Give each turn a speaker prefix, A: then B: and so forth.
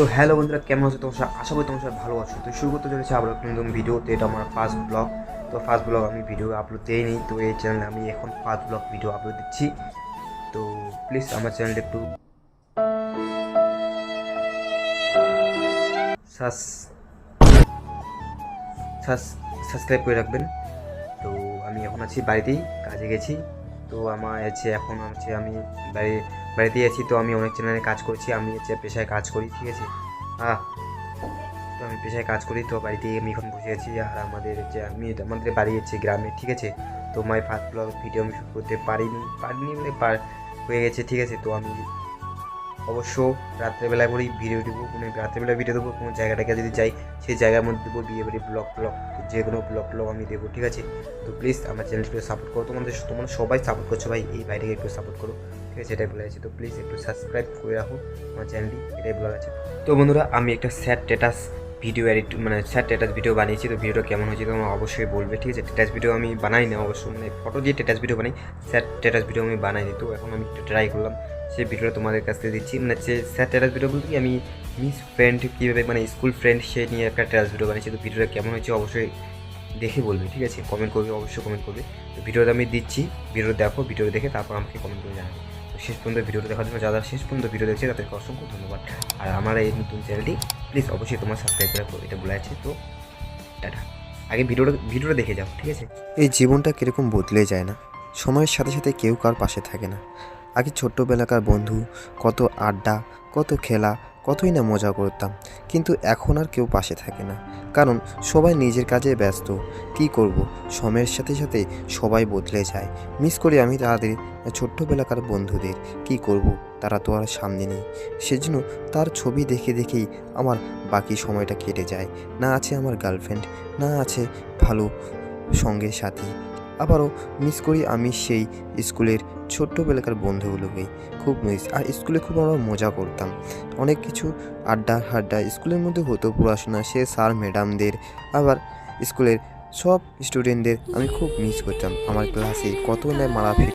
A: তো হ্যালো বন্ধুরা, কেমন আছো তোমার? আশা করি তোমার সবাই ভালো আছো। তো শুরু করতে চলেছে আবার একটা নতুন ভিডিও। তো এটা আমার ফার্স্ট ব্লগ। তো ফার্স্ট ব্লগ আমি ভিডিও আপলোড দিইনি, তো এই চ্যানেলে আমি এখন ফার্স্ট ব্লগ ভিডিও আপলোড দিচ্ছি। তো প্লিজ আমার চ্যানেলটা একটু সাবস্ক্রাইব করে রাখবেন। তো আমি এখন আছি বাড়িতেই, কাজে গেছি। তো আমার এখন আমি বাড়িতেই আছি। তো আমি অনেক চ্যানেলে কাজ করছি, আমি পেশায় কাজ করি, ঠিক আছে। হ্যাঁ, তো আমি পেশায় কাজ করি, তো বাড়িতেই আমি এখন বসে আছি। আর আমাদের বাড়ি গ্রামে, ঠিক আছে। তো ফার্স্ট ব্লগ ভিডিও আমি শুট করতে পারিনি মানে হয়ে গেছে, ঠিক আছে। তো আমি অবশ্য রাত্রেবেলা করেই ভিডিও দেবো, মানে রাত্রেবেলা ভিডিও দেবো। কোনো জায়গাটাকে যদি যাই, সেই জায়গার মধ্যে দেবো বিয়ে বাড়ি ব্লগ যে কোনো ব্লগ আমি দেবো, ঠিক আছে। তো প্লিজ আমার চ্যানেলটিকে সাপোর্ট করো। তোমরা সবাই সাপোর্ট করছো ভাই, এই বাইরেকে একটু সাপোর্ট করো, ঠিক আছে, এটাই বলে আছে। তো প্লিজ একটু সাবস্ক্রাইব করে রাখো আমার চ্যানেলটি, এটাই বলা আছে। তো বন্ধুরা, আমি একটা স্যাড স্যাড ভিডিও বানিয়েছি। তো ভিডিওটা কেমন হয়েছে তোমরা অবশ্যই বলবে, ঠিক আছে। স্ট্যাটাস ভিডিও আমি বানাই না অবশ্য, মানে ফটো দিয়ে স্ট্যাটাস ভিডিও বানাই, স্যাড ভিডিও আমি বানাইনি। তো এখন আমি একটু ট্রাই করলাম, সেই ভিডিওটা তোমাদের কাছ থেকে দিচ্ছি। মানে স্যাড ভিডিও বলতে কি, আমি মিস ফ্রেন্ড কীভাবে, মানে স্কুল ফ্রেন্ড সে নিয়ে একটা স্ট্যাটাস ভিডিও বানিয়েছি। তো ভিডিওটা কেমন হয়েছে অবশ্যই দেখে বলবে, ঠিক আছে, কমেন্ট করবে, অবশ্যই কমেন্ট করবে। তো ভিডিওটা আমি দিচ্ছি, ভিডিও দেখো, ভিডিও দেখে তারপর আমাকে কমেন্ট করে জানাবে। তো শেষ পর্যন্ত ভিডিওটা দেখার জন্য, যারা শেষ পর্যন্ত ভিডিও দেখছে তাদেরকে অসংখ্য ধন্যবাদ। আর আমার এই নতুন চ্যানেলটি প্লিজ অবশ্যই তোমার সাবস্ক্রাইব করে রাখো, এটা বলা আছে। তো টাটা, আগে ভিডিওটা দেখে যাও, ঠিক আছে।
B: এই জীবনটা কীরকম বদলে যায় না, সময়ের সাথে সাথে কেউ কার পাশে থাকে না। আগে ছোট্টবেলাকার বন্ধু, কত আড্ডা, কত খেলা, কতই না মজা করতাম। কিন্তু এখন আর কেউ পাশে থাকে না, কারণ সবাই নিজের কাজে ব্যস্ত। কি করব, সময়ের সাথে সাথে সবাই বদলে যায়। মিস করি আমি তাদের ছোট্টবেলাকার বন্ধুদের। কি করব, তারা তো আর সামনে নেই। সেজন্য তার ছবি দেখে দেখেই আমার বাকি সময়টা কেটে যায়। না আছে আমার গার্লফ্রেন্ড, না আছে ভালো সঙ্গের সাথী। আবারও মিস করি আমি সেই স্কুলের ছোট্টবেলাকার বন্ধুগুলোকে, খুব মিস। আর স্কুলে খুব আমরা মজা করতাম, অনেক কিছু আড্ডা স্কুলের মধ্যে হতো। পড়াশোনা, সে স্যার ম্যাডামদের, আবার স্কুলের সব স্টুডেন্টদের আমি খুব মিস করতাম। আমার ক্লাসে কত না মারাপিট